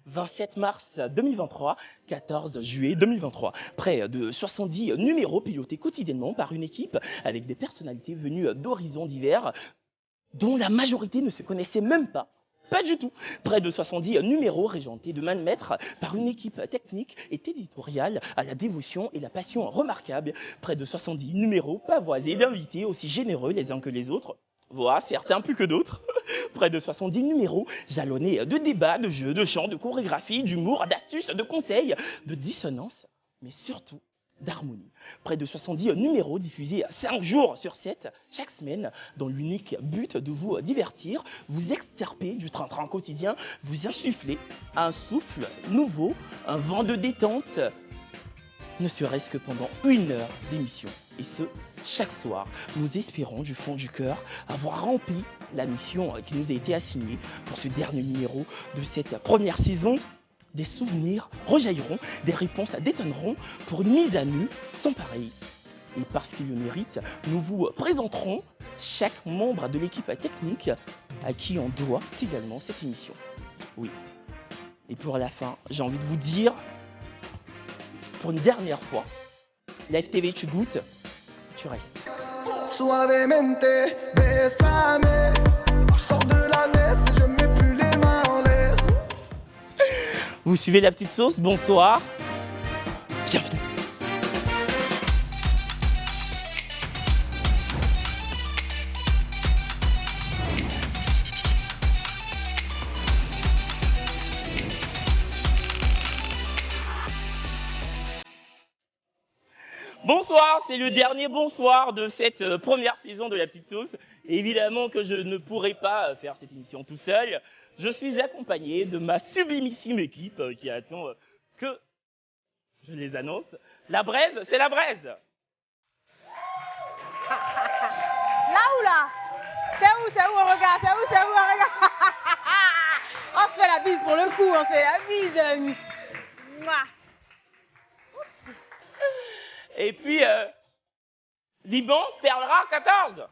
27 mars 2023, 14 juillet 2023. Près de 70 numéros pilotés quotidiennement par une équipe avec des personnalités venues d'horizons divers dont la majorité ne se connaissait même pas. Pas du tout. Près de 70 numéros régentés de main de maître par une équipe technique et éditoriale à la dévotion et la passion remarquables. Près de 70 numéros pavoisés d'invités aussi généreux les uns que les autres, voire certains plus que d'autres. Près de 70 numéros jalonnés de débats, de jeux, de chants, de chorégraphies, d'humour, d'astuces, de conseils, de dissonances, mais surtout d'harmonie. Près de 70 numéros diffusés 5 jours sur 7 chaque semaine dans l'unique but de vous divertir, vous extirper du train-train quotidien, vous insuffler un souffle nouveau, un vent de détente, ne serait-ce que pendant 1 heure d'émission. Et ce, chaque soir. Nous espérons du fond du cœur avoir rempli la mission qui nous a été assignée pour ce dernier numéro de cette première saison. Des souvenirs rejailliront, des réponses détonneront pour une mise à nu sans pareil. Et parce qu'il le mérite, nous vous présenterons chaque membre de l'équipe technique à qui on doit également cette émission. Oui. Et pour la fin, j'ai envie de vous dire, pour une dernière fois, la FTV, tu goûtes, tu restes. Suavemente, besame. Je sors de la messe et je mets plus les mains en l'air. Vous suivez La Petite Sauce, bonsoir, bienvenue. Bonsoir, c'est le dernier bonsoir de cette première saison de La Petite Sauce. Et évidemment que je ne pourrai pas faire cette émission tout seul. Je suis accompagné de ma sublimissime équipe qui attend que je les annonce. La braise, c'est la braise. Là ou là? C'est où on regarde? C'est où on regarde? On se fait la bise pour le coup, on se fait la bise. Mouah. Et puis, Liban, Perle Rare 14.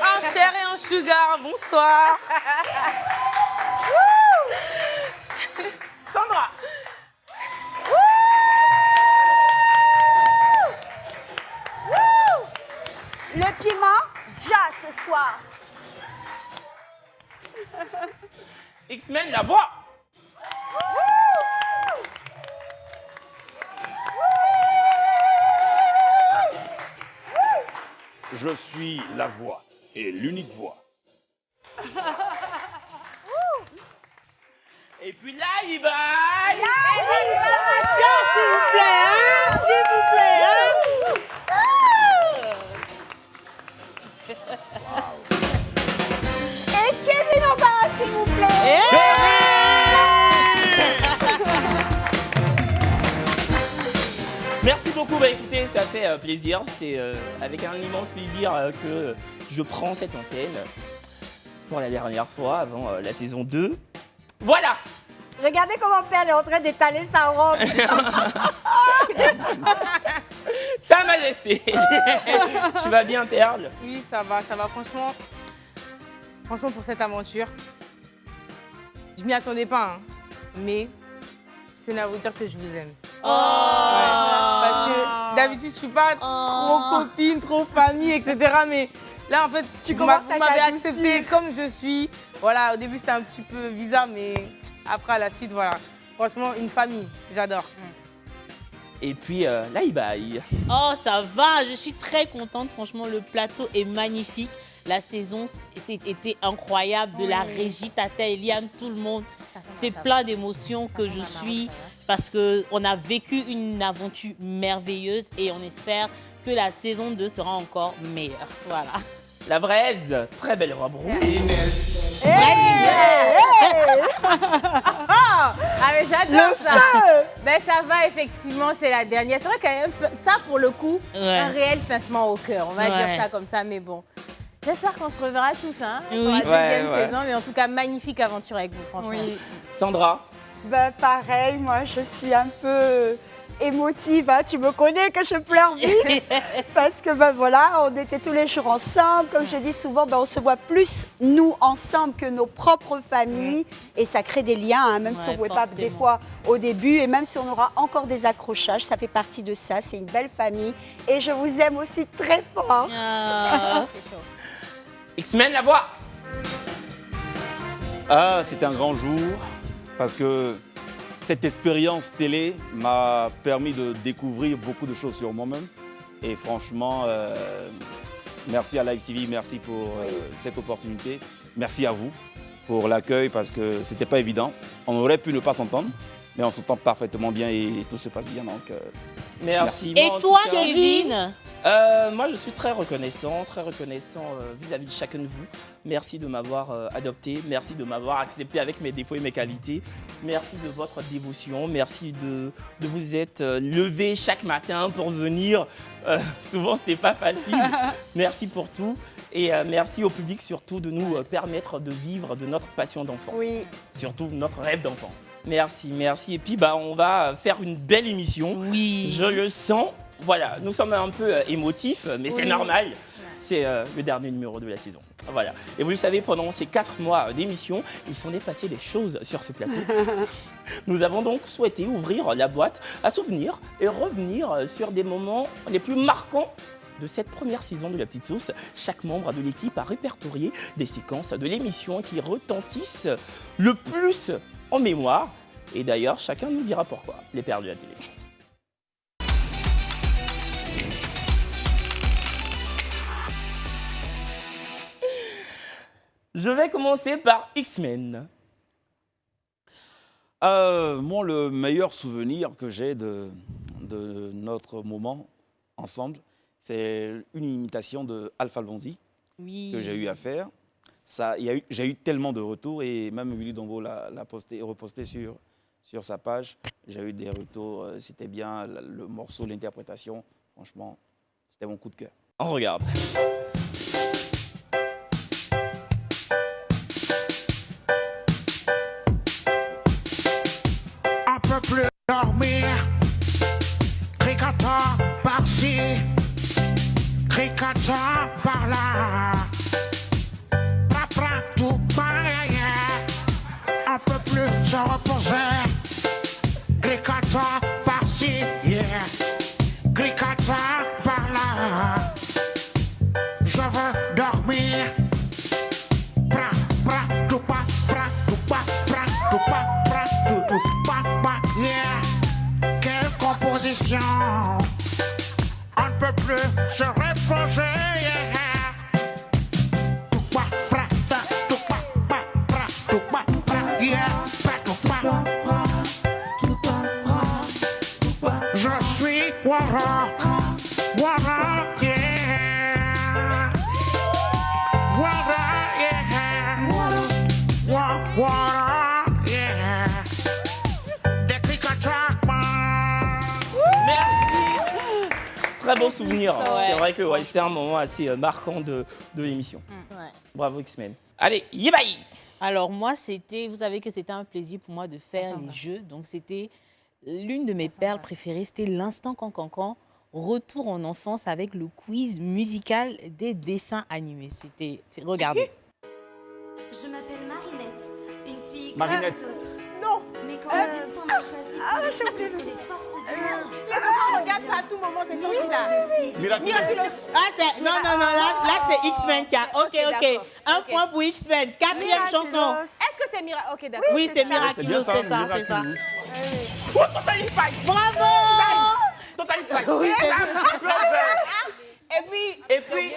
En chair et en sugar, bonsoir. Sandra. Le piment, déjà ce soir. X-Men, la voix. Je suis la voix, et l'unique voix. Et puis là, il va. S'il vous plaît, hein? S'il vous plaît, hein? Et Kevin en bas, s'il vous plaît. Merci beaucoup, bah écoutez, ça fait plaisir. C'est avec un immense plaisir que je prends cette antenne pour la dernière fois avant la saison 2. Voilà. Regardez comment Perle est en train d'étaler sa robe. Sa Majesté. Tu vas bien, Perle? Oui, ça va, franchement. Franchement, pour cette aventure, je m'y attendais pas, hein. Mais je tenais à vous dire que je vous aime. Oh. Ouais, parce que d'habitude, je suis pas trop copine, trop famille, etc. Mais là, en fait, vous m'avez accepté comme je suis. Voilà, au début, c'était un petit peu bizarre, mais après, à la suite, voilà. Franchement, une famille, j'adore. Et puis là, il baille. Oh, ça va, je suis très contente. Franchement, le plateau est magnifique. La saison, c'était incroyable. De la régie, Tata, Eliane, tout le monde. C'est plein d'émotions que je suis parce qu'on a vécu une aventure merveilleuse et on espère que la saison 2 sera encore meilleure. Voilà. La braise, très belle robe rouge. Ah, mais j'adore ça. Ben ça va, effectivement, c'est la dernière. C'est vrai quand même, ça pour le coup, un réel pincement au cœur. On va dire ça comme ça, mais bon. J'espère qu'on se reverra tous, hein, pour la deuxième saison. Mais en tout cas, magnifique aventure avec vous, franchement. Oui. Sandra. Ben, pareil, moi je suis un peu émotive, hein. Tu me connais que je pleure vite parce que ben voilà, on était tous les jours ensemble, comme je dis souvent, ben, on se voit plus nous ensemble que nos propres familles et ça crée des liens, hein, même si on ne pouvait pas des fois au début et même si on aura encore des accrochages, ça fait partie de ça, c'est une belle famille et je vous aime aussi très fort. X-Men, la voix. Ah, c'est un grand jour parce que cette expérience télé m'a permis de découvrir beaucoup de choses sur moi-même. Et franchement, merci à Live TV, merci pour cette opportunité. Merci à vous pour l'accueil parce que c'était pas évident. On aurait pu ne pas s'entendre, mais on s'entend parfaitement bien et tout se passe bien. Donc, merci. Et Moi, en toi, tout cas, Kevin? Moi, je suis très reconnaissant vis-à-vis de chacun de vous. Merci de m'avoir adopté, merci de m'avoir accepté avec mes défauts et mes qualités. Merci de votre dévotion, merci de vous être levé chaque matin pour venir. Souvent, c'était pas facile. Merci pour tout. Et merci au public surtout de nous permettre de vivre de notre passion d'enfant. Oui. Surtout notre rêve d'enfant. Merci, merci. Et puis, on va faire une belle émission. Oui. Je le sens. Voilà, nous sommes un peu émotifs, mais c'est normal. C'est le dernier numéro de la saison. Voilà. Et vous le savez, pendant ces 4 mois d'émission, il s'en est passé des choses sur ce plateau. Nous avons donc souhaité ouvrir la boîte à souvenirs et revenir sur des moments les plus marquants de cette première saison de La Petite Sauce. Chaque membre de l'équipe a répertorié des séquences de l'émission qui retentissent le plus en mémoire. Et d'ailleurs, chacun nous dira pourquoi, les pères de la télé. Je vais commencer par X-Men. moi, le meilleur souvenir que j'ai de notre moment ensemble, c'est une imitation de Alpha Blondy que j'ai eu à faire. J'ai eu tellement de retours et même Willy Dombo l'a reposté sur sa page. J'ai eu des retours, c'était bien le morceau, l'interprétation. Franchement, c'était mon coup de cœur. On regarde. On peut plus dormir, cricotant par-ci, cricotant par-là. Prapra tout pareil, on peut plus se reposer, cricotant par-ci, yeah, cricotant par-là. Je veux dormir. Pra, pra, tout pas, pra, tout pas, pra, tout pas, pra, tout pas, pas, yeah. Quelle composition. On ne peut plus se reposer, yeah. Tout pas, pra, ta, tout pas, pra, tout pas, pra, yeah. Pra, tout pas. Je suis Wara, Wara, yeah. Wara, yeah. Wara, yeah. Des cricoteurs. Merci. Très beau souvenir. Ouais. C'est vrai que c'était un moment assez marquant de l'émission. Ouais. Bravo X-Men. Allez, Yebaï. Alors moi, vous savez que c'était un plaisir pour moi de faire les jeux. Donc c'était l'une de mes perles préférées, c'était l'instant Cancancan, retour en enfance avec le quiz musical des dessins animés. Regardez. Je m'appelle Marinette, une fille Marinette. comme les autres. Non. Mais quand le destin m'a choisi j'ai pour oublié lutter contre les forces du mal, Regarde ça à tout moment, c'est toi là. Miraculous. Ah, non, là c'est X-Men qui a. Ok. Un point pour X-Men. 4e chanson. Est-ce que c'est miraculeux? Ok, d'accord. Oui, c'est Miraculous, c'est ça. Oh, Total Spice. Bravo. Total Spice. Oui, c'est ça. Et puis,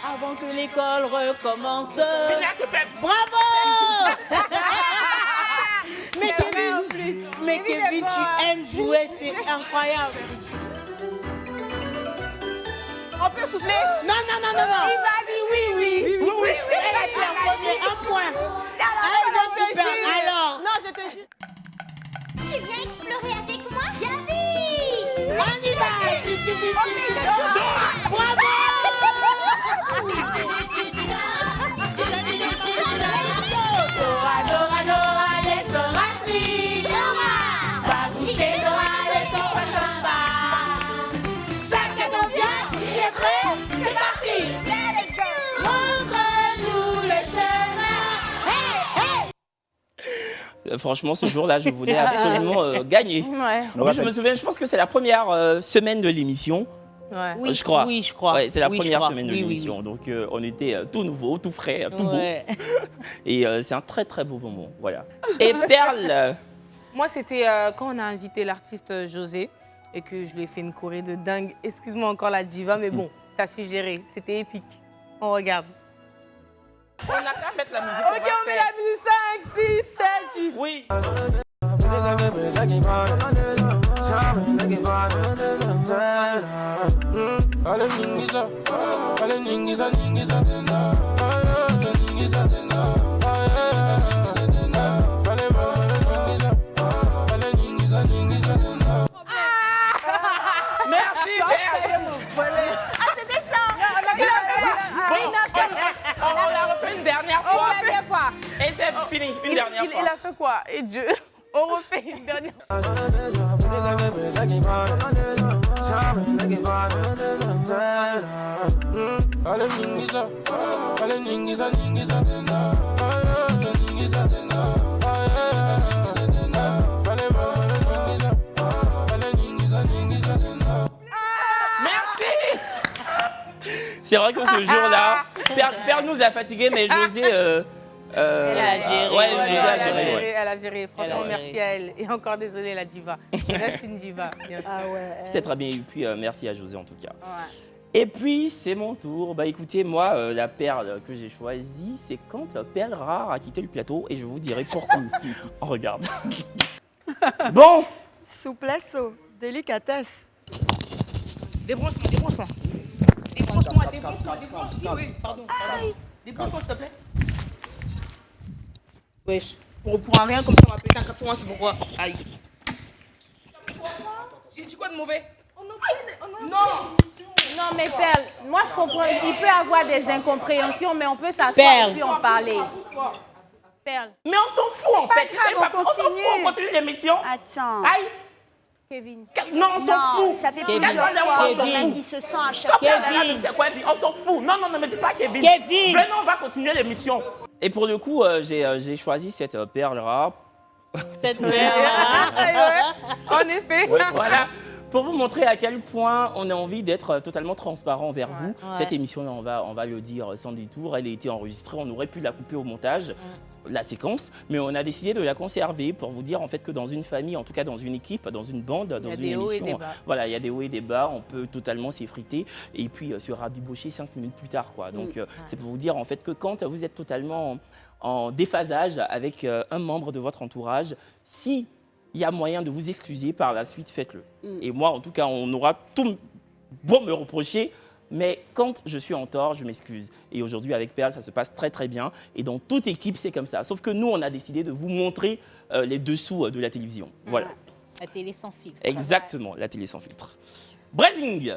Avant que l'école recommence. Phineas et Ferb. Bravo. Mais Kevin, tu aimes jouer, c'est incroyable. on peut souffler. Non. Il m'a dit oui. Elle a dit en premier, un point. C'est à la fin, Alors, je te jure. alors. Non, je te jure. tu viens explorer avec moi? Viens vite! On y va. Bravo. Dora, Dora, Dora, Franchement, ce jour-là, je voulais absolument gagner. Ouais. Oui, je me souviens, je pense que c'est la première semaine de l'émission. Ouais. Oui, je crois. Oui, je crois. Ouais, c'est la Oui, je première crois. semaine de Oui, l'émission. oui. Donc, on était tout nouveau, tout frais, tout Ouais. beau. Et c'est un très, très beau moment. Voilà. Et Perle, Moi, c'était quand on a invité l'artiste José et que je lui ai fait une choré de dingue. Excuse-moi encore la diva, mais bon, t'as su gérer. C'était épique. On regarde. on n'a qu'à mettre la musique. Ok, on met la musique 5, 6, 7, 8. Oui. Merci, Perle. C'était ça. On l'a refait une dernière fois. Une dernière fois. Et c'est fini, une dernière fois. Il a fait quoi? Et Dieu, on refait une dernière fois. Merci. C'est vrai que ce jour-là, Perle nous a fatigués, mais José... Elle a géré. Ouais, Ouais, José a géré. Ouais. Elle a géré. Franchement, Elle a merci à elle. Et encore désolée, la diva. Je reste une diva, bien sûr. Ah ouais. C'était très bien. Et puis, merci à José en tout cas. Ouais. Et puis, c'est mon tour. Bah écoutez, moi, la perle que j'ai choisie, c'est quand Perle Rare a quitté le plateau. Et je vous dirai pourquoi. On regarde. Bon. Souplesse, oh, délicatesse. Débranche-moi, débranche-moi. Débranche-moi, débranche-moi, débranche-moi. Oui, pardon. Débranche-moi, s'il te plaît. Wesh, pour un rien comme ça, on va péter un cap sur moi, c'est pourquoi. Aïe. J'ai dit quoi de mauvais? Non. Non, mais Perle, moi je comprends. Il peut y avoir des incompréhensions, mais on peut s'asseoir Perle. et puis en parler. Perle. Mais on s'en fout en fait. grave, on On s'en fout, continue. on continue l'émission. Attends. Aïe. Kevin. Non, on s'en fout. Ça fait Kevin. plusieurs fois Kevin. même qu'il se sent à chaque Comme fois. elle a dit, c'est quoi, elle dit, on s'en fout. Non, non, non, mais c'est pas Kevin. Kevin. Venez, on va continuer l'émission. Et pour le coup, j'ai choisi cette perle rare. Cette perle. En effet. Ouais, voilà. Pour vous montrer à quel point on a envie d'être totalement transparent vers vous. Cette émission-là, on va le dire sans détour, elle a été enregistrée, on aurait pu la couper au montage, la séquence, mais on a décidé de la conserver pour vous dire en fait que dans une famille, en tout cas dans une équipe, dans une bande, dans une émission, voilà, il y a des hauts et des bas, on peut totalement s'effriter et puis se rabibocher 5 minutes plus tard, quoi. Donc c'est pour vous dire en fait que quand vous êtes totalement en déphasage avec un membre de votre entourage, si il y a moyen de vous excuser par la suite, faites-le. Et moi, en tout cas, on aura tout beau me reprocher, mais quand je suis en tort, je m'excuse. Et aujourd'hui, avec Perle, ça se passe très très bien. Et dans toute équipe, c'est comme ça. Sauf que nous, on a décidé de vous montrer les dessous de la télévision. Voilà. La télé sans filtre. Exactement, la télé sans filtre. Brazing.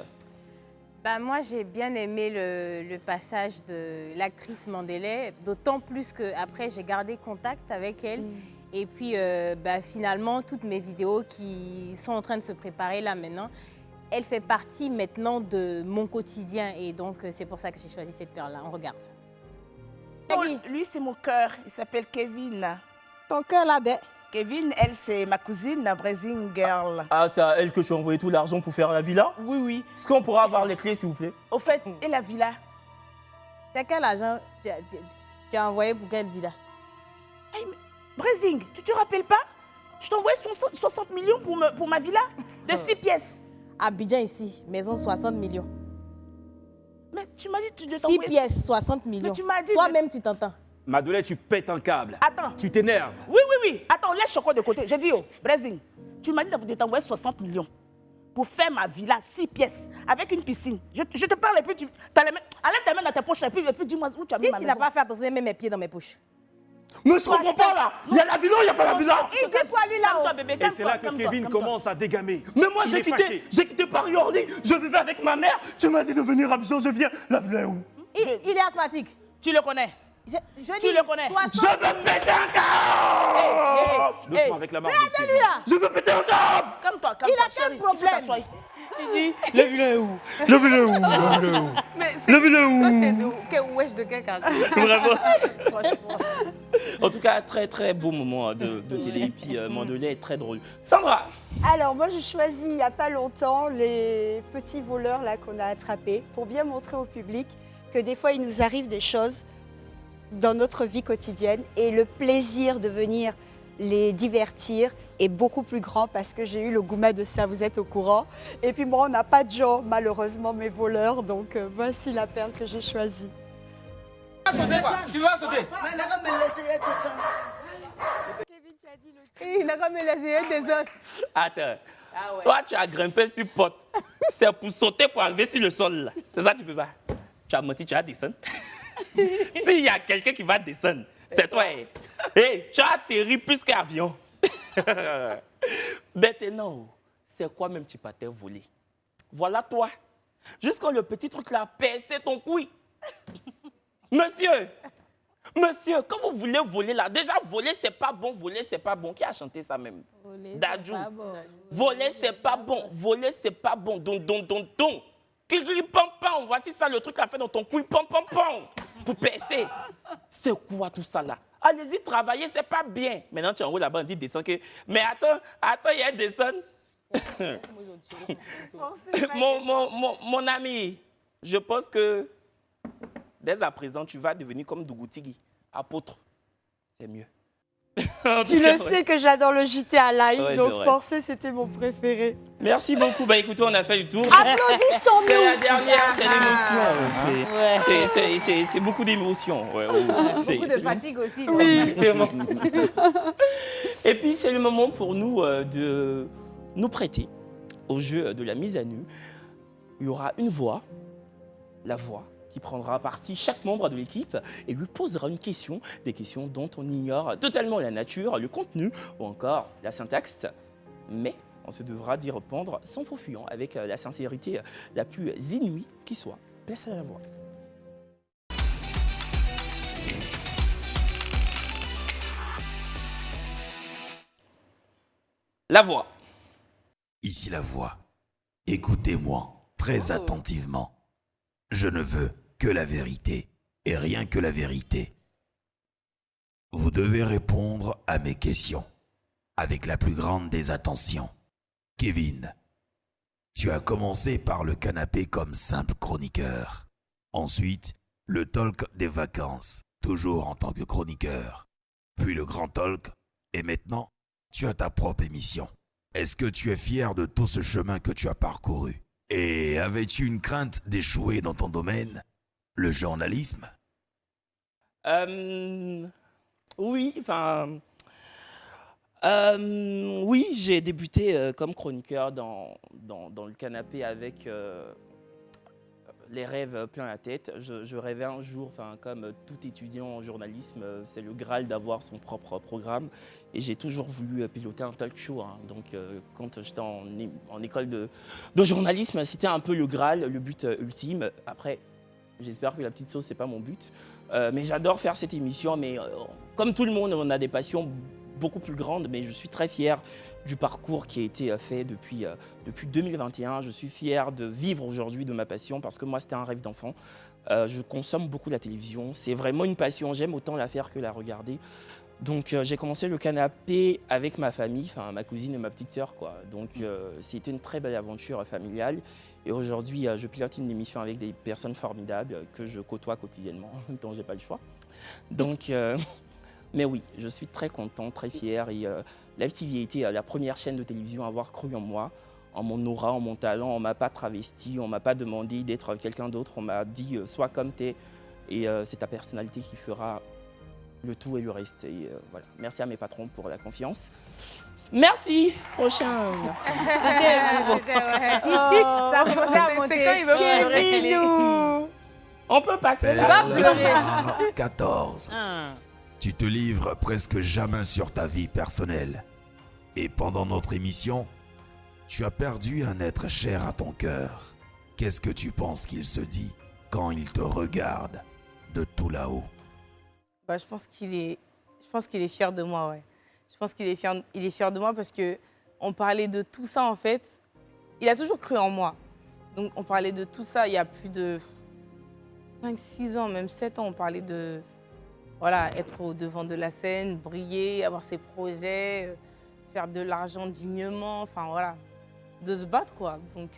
Bah, moi, j'ai bien aimé le passage de l'actrice Mandela, d'autant plus qu'après, j'ai gardé contact avec elle. Et puis, finalement, toutes mes vidéos qui sont en train de se préparer là maintenant, elle fait partie maintenant de mon quotidien. Et donc, c'est pour ça que j'ai choisi cette perle-là. On regarde. Lui, c'est mon cœur. Il s'appelle Kevin. Ton cœur là, Kevin, elle, c'est ma cousine, la Brazing Girl. Ah, c'est à elle que tu as envoyé tout l'argent pour faire la villa? Oui, oui. Est-ce qu'on pourra avoir les clés, s'il vous plaît? Au fait, et la villa? C'est quel argent tu as envoyé pour quelle villa? Hey, Brazing, tu te rappelles pas? Je t'ai envoyé 60 millions pour ma villa de 6 pièces. Abidjan ici, maison 60 millions. Mais tu m'as dit que tu devais 6 t'envoyer... pièces, 60 millions. Mais tu m'as dit... Toi-même, tu t'entends. Madeleine, tu pètes un câble. Attends. Tu t'énerves. Oui, oui, oui. Attends, laisse Choco de côté. J'ai dit, oh, Brazing, tu m'as dit de t'envoyer 60 millions pour faire ma villa, 6 pièces, avec une piscine. Je te parle et puis tu... Enlève ta main dans ta poche et puis dis-moi où tu as mis ma maison. Si tu n'as pas fait attention, mets mes pieds dans mes poches. Mais je comprends pas là. Il y a la villa, il n'y a pas la villa. Il dit quoi lui là-haut? Et c'est là que Kevin commence à dégamer. Mais moi Il j'ai est fâché. quitté Paris-Orly, je vivais avec ma mère, tu m'as dit de venir à Abidjan, je viens. La villa est où? Il est asthmatique. Tu le connais? Je Tu dis le connais? 60... Je veux péter un câble. Doucement avec la marque. Regardez-lui là. Je veux péter un câble. Calme-toi, Il a quel problème? Il dit, le vilain est où? Le vilain est où? Le vilain est où? Mais c'est... Le vilain est où? Toi, t'es de... Quel wesh de quel quartier? Vraiment. Franchement. En tout cas, très très beau moment de télé. Et puis Mandelais est très drôle. Sandra. Alors moi, j'ai choisi il n'y a pas longtemps les petits voleurs là qu'on a attrapés pour bien montrer au public que des fois, il nous arrive des choses dans notre vie quotidienne et le plaisir de venir les divertir est beaucoup plus grand parce que j'ai eu le gourmet de ça, vous êtes au courant. Et puis moi, on n'a pas de genre, malheureusement, mes voleurs, donc voici la perle que j'ai choisie. Tu vas sauter. Il n'a pas me laissé des autres. Attends. Ah ouais. Toi, tu as grimpé sur pote. C'est pour sauter, pour arriver sur le sol. Là. C'est ça que tu peux pas. Tu as menti, tu vas descendre. S'il y a quelqu'un qui va descendre, c'est toi. Hey, tu as atterri plus qu'avion. Maintenant, c'est quoi même tu partais voler? Voilà toi. Jusqu'à le petit truc là, percer ton couille. Monsieur, quand vous voulez voler là, déjà voler c'est pas bon, voler c'est pas bon. Qui a chanté ça même? Dadju. Voler c'est pas bon, voler c'est pas bon. Don. Kiri pam pam, voici ça le truc à faire dans ton couille, pam pam pam, pour percer. C'est quoi tout ça là? Allez-y travailler, c'est pas bien. Maintenant tu es en haut là-bas, on dit descends que. Mais attends, il y a descend. Mon ami, je pense que dès à présent, tu vas devenir comme Dougoutigi, apôtre. C'est mieux. Tu le sais que j'adore le JT à live, Ouais, donc forcément c'était mon préféré. Merci beaucoup. Bah écoutez, on a fait le tour. Applaudissons-nous. C'est la dernière, c'est l'émotion. C'est beaucoup d'émotions. Ouais, Beaucoup de fatigue aussi. Oui, vraiment. Et puis c'est le moment pour nous de nous prêter au jeu de la mise à nu. Il y aura une voix, la voix, qui prendra parti chaque membre de l'équipe et lui posera une question, des questions dont on ignore totalement la nature, le contenu ou encore la syntaxe. Mais on se devra d'y répondre sans faux fuyant, avec la sincérité la plus inouïe qui soit. Place à la voix. La voix. Ici la voix. Écoutez-moi très attentivement. Je ne veux que la vérité et rien que la vérité. Vous devez répondre à mes questions avec la plus grande des attentions. Kevin, tu as commencé par le canapé comme simple chroniqueur. Ensuite, le talk des vacances, toujours en tant que chroniqueur. Puis le grand talk et maintenant, tu as ta propre émission. Est-ce que tu es fier de tout ce chemin que tu as parcouru? Et avais-tu une crainte d'échouer dans ton domaine, le journalisme? Oui, oui, j'ai débuté comme chroniqueur dans le canapé avec les rêves plein la tête. Je rêvais un jour, comme tout étudiant en journalisme, c'est le Graal d'avoir son propre programme. Et j'ai toujours voulu piloter un talk show. Hein. Donc, quand j'étais en école de journalisme, c'était un peu le Graal, le but ultime. Après, j'espère que la petite sauce, c'est pas mon but. Mais j'adore faire cette émission. Mais comme tout le monde, on a des passions beaucoup plus grandes. Mais je suis très fier du parcours qui a été fait depuis 2021. Je suis fier de vivre aujourd'hui de ma passion parce que moi, c'était un rêve d'enfant. Je consomme beaucoup la télévision. C'est vraiment une passion. J'aime autant la faire que la regarder. Donc, j'ai commencé le canapé avec ma famille, ma cousine et ma petite sœur, quoi. Donc, c'était une très belle aventure familiale. Et aujourd'hui, je pilote une émission avec des personnes formidables que je côtoie quotidiennement, dont j'ai pas le choix. Donc, mais oui, je suis très content, très fier. Et Live TV a été la première chaîne de télévision à avoir cru en moi, en mon aura, en mon talent. On ne m'a pas travesti, on ne m'a pas demandé d'être quelqu'un d'autre. On m'a dit, sois comme t'es. Et c'est ta personnalité qui fera le tout et le reste. Et voilà. Merci à mes patrons pour la confiance. Merci. Prochain. C'était ça a commencé à monter. C'est quand il veut pleurer. On peut passer. Tu vas pleurer. 14. Tu te livres presque jamais sur ta vie personnelle. Et pendant notre émission, tu as perdu un être cher à ton cœur. Qu'est-ce que tu penses qu'il se dit quand il te regarde de tout là-haut? Je pense qu'il est fier de moi, ouais. Je pense qu'il est fier de moi parce qu'on parlait de tout ça, en fait. il a toujours cru en moi. Donc on parlait de tout ça il y a plus de 5-6 ans, même 7 ans, on parlait de voilà, être au devant de la scène, briller, avoir ses projets, faire de l'argent dignement, enfin voilà, de se battre quoi. Donc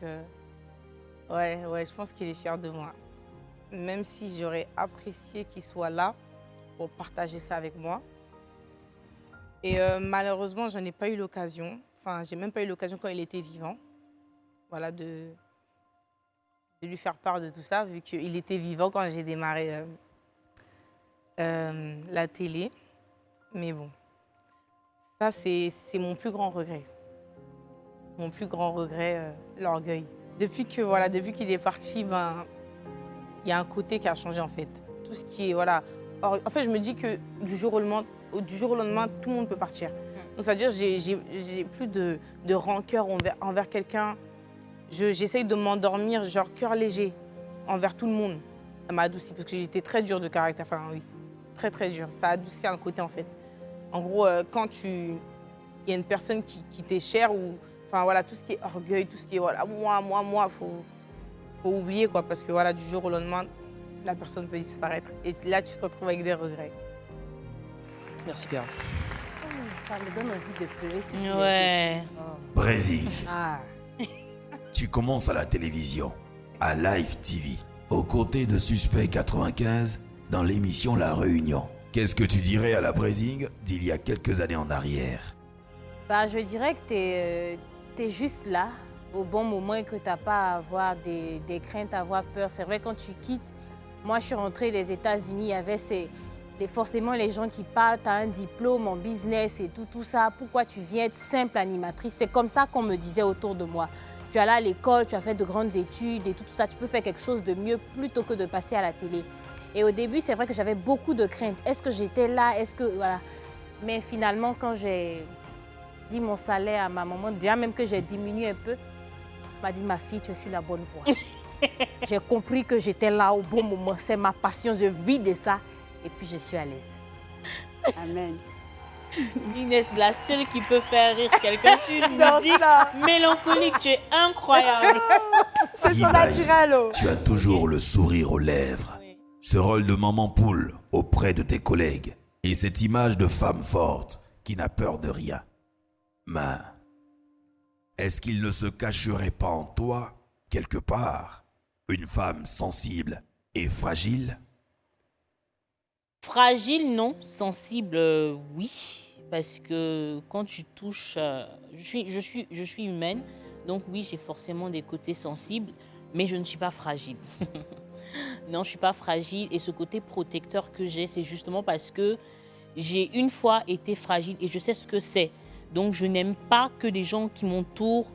ouais, je pense qu'il est fier de moi. Même si j'aurais apprécié qu'il soit là pour partager ça avec moi. Et malheureusement, je n'en ai pas eu l'occasion. Enfin, j'ai même pas eu l'occasion quand il était vivant. Voilà, de lui faire part de tout ça, vu qu'il était vivant quand j'ai démarré la télé. Mais bon, ça, c'est mon plus grand regret. Mon plus grand regret, l'orgueil. Depuis qu'il est parti, ben, il y a un côté qui a changé en fait. Tout ce qui est, voilà. En fait, je me dis que du jour au lendemain, tout le monde peut partir. Donc, c'est-à-dire, j'ai plus de rancœur envers quelqu'un. J'essaye de m'endormir, genre cœur léger, envers tout le monde. Ça m'a adouci parce que j'étais très dure de caractère. Enfin, oui, très, très dure. Ça a adouci un côté en fait. En gros, quand il y a une personne qui t'est chère ou. Enfin, voilà, tout ce qui est orgueil, tout ce qui est, voilà, moi, faut oublier, quoi, parce que, voilà, du jour au lendemain, la personne peut disparaître. Et là, tu te retrouves avec des regrets. Merci, Clara. Ça me donne envie de pleurer sur Ouais. Brésil, Ah. tu commences à la télévision, à Live TV, aux côtés de Suspect 95, dans l'émission La Réunion. Qu'est-ce que tu dirais à la Brésil d'il y a quelques années en arrière? Bah, je dirais que t'es juste là, au bon moment, et que t'as pas à avoir des craintes, à avoir peur. C'est vrai, quand tu quittes, moi je suis rentrée des États-Unis, il y avait forcément les gens qui parlent, tu as un diplôme en business et tout ça. Pourquoi tu viens être simple animatrice? C'est comme ça qu'on me disait autour de moi. Tu es allé à l'école, tu as fait de grandes études et tout ça. Tu peux faire quelque chose de mieux plutôt que de passer à la télé. Et au début, c'est vrai que j'avais beaucoup de craintes. Est-ce que j'étais là? Est-ce que... Voilà. Mais finalement, quand j'ai dit mon salaire à ma maman, déjà même que j'ai diminué un peu, elle m'a dit, ma fille, tu es sur la bonne voie. J'ai compris que j'étais là au bon moment. C'est ma passion, je vis de ça. Et puis, je suis à l'aise. Amen. Inès, la seule qui peut faire rire quelqu'un sur une musique mélancolique, tu es incroyable. C'est son naturel. Oh. Tu as toujours le sourire aux lèvres. Ce rôle de maman poule auprès de tes collègues et cette image de femme forte qui n'a peur de rien. Mais est-ce qu'il ne se cacherait pas en toi, quelque part, une femme sensible et fragile? Fragile, non. Sensible, oui. Parce que quand tu touches... je suis humaine, donc oui, j'ai forcément des côtés sensibles, mais je ne suis pas fragile. Non, je ne suis pas fragile. Et ce côté protecteur que j'ai, c'est justement parce que j'ai une fois été fragile et je sais ce que c'est. Donc, je n'aime pas que les gens qui m'entourent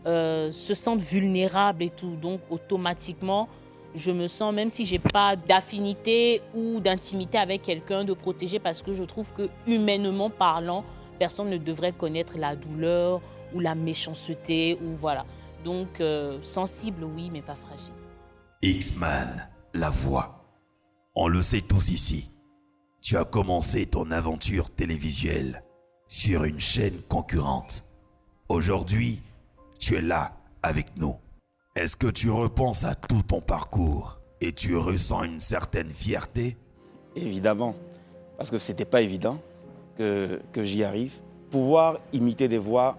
se sentent vulnérables et tout. Donc, automatiquement, je me sens, même si je n'ai pas d'affinité ou d'intimité avec quelqu'un, de protéger parce que je trouve que, humainement parlant, personne ne devrait connaître la douleur ou la méchanceté ou voilà. Donc, sensible, oui, mais pas fragile. X-Man, la voix. On le sait tous ici. Tu as commencé ton aventure télévisuelle sur une chaîne concurrente. Aujourd'hui, tu es là avec nous. Est-ce que tu repenses à tout ton parcours et tu ressens une certaine fierté? Évidemment, parce que c'était pas évident que j'y arrive. Pouvoir imiter des voix,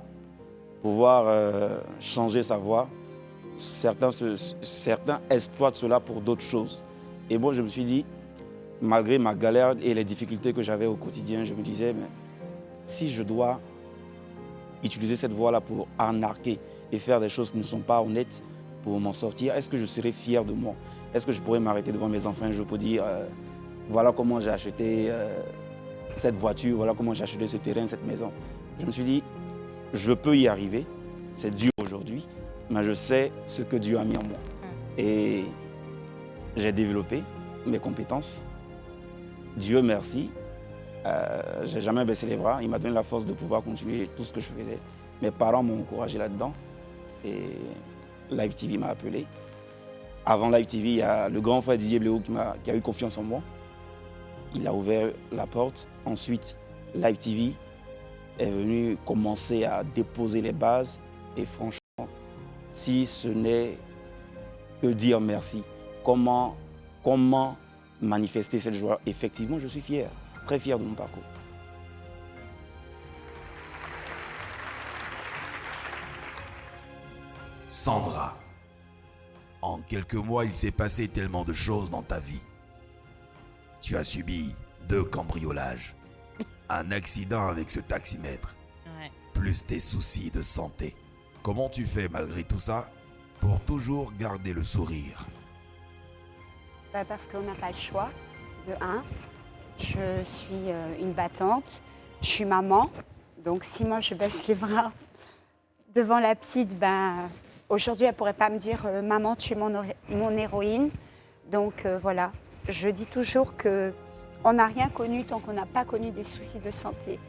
pouvoir changer sa voix, certains exploitent cela pour d'autres choses. Et moi, je me suis dit, malgré ma galère et les difficultés que j'avais au quotidien, je me disais, mais si je dois utiliser cette voie-là pour arnaquer et faire des choses qui ne sont pas honnêtes pour m'en sortir, est-ce que je serais fier de moi? Est-ce que je pourrais m'arrêter devant mes enfants et je peux dire, voilà comment j'ai acheté cette voiture, voilà comment j'ai acheté ce terrain, cette maison. Je me suis dit, je peux y arriver, c'est dur aujourd'hui, mais je sais ce que Dieu a mis en moi. Et j'ai développé mes compétences. Dieu merci. Je n'ai jamais baissé les bras. Il m'a donné la force de pouvoir continuer tout ce que je faisais. Mes parents m'ont encouragé là-dedans. Et Live TV m'a appelé. Avant Live TV, il y a le grand frère Didier Bléau qui a eu confiance en moi. Il a ouvert la porte. Ensuite, Live TV est venu commencer à déposer les bases. Et franchement, si ce n'est que dire merci. Comment manifester cette joie? Effectivement, je suis fier, très fier de mon parcours. Sandra, en quelques mois, il s'est passé tellement de choses dans ta vie. Tu as subi 2 cambriolages, un accident avec ce taximètre, plus tes soucis de santé. Comment tu fais malgré tout ça pour toujours garder le sourire? Parce qu'on n'a pas le choix, de un. Je suis une battante, je suis maman. Donc si moi je baisse les bras devant la petite, aujourd'hui elle ne pourrait pas me dire « Maman, tu es mon héroïne ». Donc voilà, je dis toujours qu'on n'a rien connu tant qu'on n'a pas connu des soucis de santé.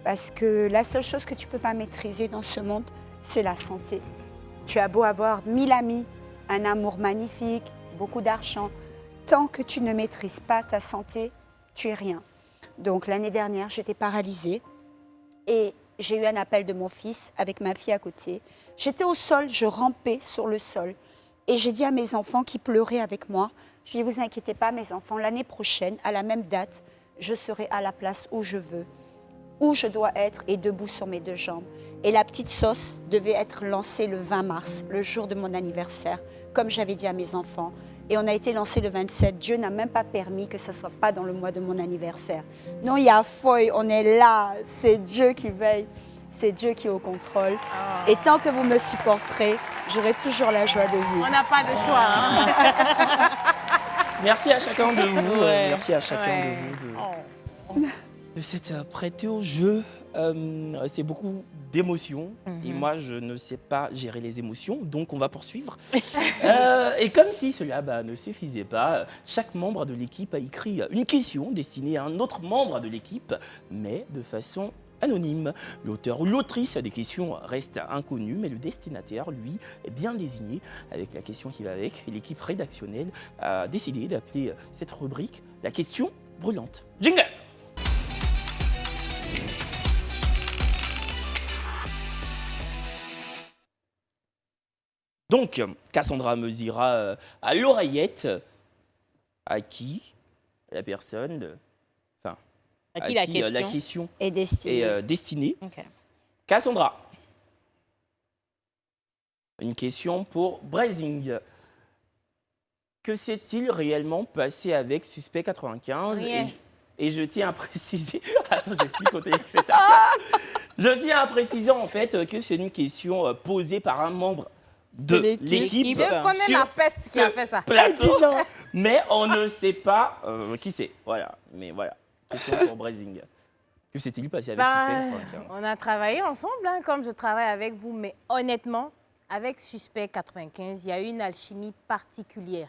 Parce que la seule chose que tu ne peux pas maîtriser dans ce monde, c'est la santé. Tu as beau avoir 1000 amis, un amour magnifique, beaucoup d'argent. Tant que tu ne maîtrises pas ta santé, tu es rien. Donc l'année dernière, j'étais paralysée et j'ai eu un appel de mon fils avec ma fille à côté. J'étais au sol, je rampais sur le sol et j'ai dit à mes enfants qui pleuraient avec moi, je dis, vous inquiétez pas mes enfants, l'année prochaine, à la même date, je serai à la place où je veux, où je dois être et debout sur mes 2 jambes. Et la petite sauce devait être lancée le 20 mars, le jour de mon anniversaire, comme j'avais dit à mes enfants. Et on a été lancé le 27. Dieu n'a même pas permis que ça ne soit pas dans le mois de mon anniversaire. Non, il y a feuille, on est là. C'est Dieu qui veille. C'est Dieu qui est au contrôle. Et tant que vous me supporterez, j'aurai toujours la joie de vivre. On n'a pas de choix. Hein. Merci à chacun de vous. Merci à chacun de vous de s'être prêté au jeu. C'est beaucoup d'émotions et moi je ne sais pas gérer les émotions, donc on va poursuivre. Et comme si cela ne suffisait pas, chaque membre de l'équipe a écrit une question destinée à un autre membre de l'équipe, mais de façon anonyme. L'auteur ou l'autrice des questions reste inconnu, mais le destinataire, lui, est bien désigné avec la question qui va avec. Et l'équipe rédactionnelle a décidé d'appeler cette rubrique la question brûlante. Jingle! Donc, Cassandra me dira à l'oreillette à qui la personne, à qui la question est destinée. Okay. Cassandra, une question pour Brazing. Que s'est-il réellement passé avec Suspect 95 et je tiens à préciser... Attends, j'explique au téléspectateur. Je tiens à préciser en fait que c'est une question posée par un membre de l'équipe. Je connais la peste qui a fait ça. Plateau, mais on ne sait pas qui c'est. Voilà, mais voilà. Question pour Brazing. Que s'est-il passé avec Suspect 95? On a travaillé ensemble, comme je travaille avec vous, mais honnêtement, avec Suspect 95, il y a eu une alchimie particulière.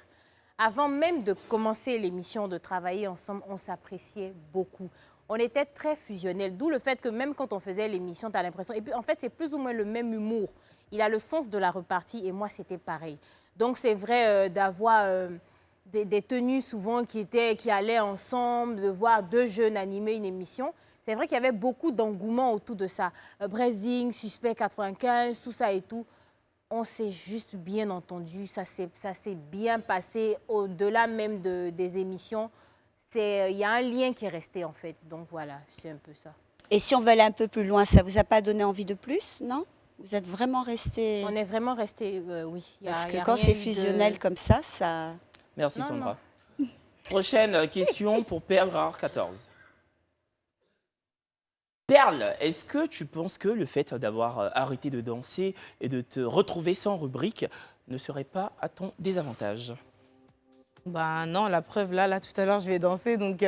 Avant même de commencer l'émission, de travailler ensemble, on s'appréciait beaucoup. On était très fusionnels, d'où le fait que même quand on faisait l'émission, tu as l'impression... Et puis en fait, c'est plus ou moins le même humour. Il a le sens de la repartie et moi, c'était pareil. Donc c'est vrai d'avoir des tenues souvent qui allaient ensemble, de voir 2 jeunes animer une émission. C'est vrai qu'il y avait beaucoup d'engouement autour de ça. Brazing, Suspect 95, tout ça et tout. On s'est juste bien entendu, ça s'est bien passé au-delà même des émissions. Il y a un lien qui est resté en fait, donc voilà, c'est un peu ça. Et si on veut aller un peu plus loin, ça vous a pas donné envie de plus, non? Vous êtes vraiment resté... On est vraiment resté, oui. Parce que quand c'est fusionnel comme ça, ça... Merci Sandra. Non. Prochaine question pour Perle Rare 14. Perle, est-ce que tu penses que le fait d'avoir arrêté de danser et de te retrouver sans rubrique ne serait pas à ton désavantage? Bah non, la preuve, là tout à l'heure, je vais danser, donc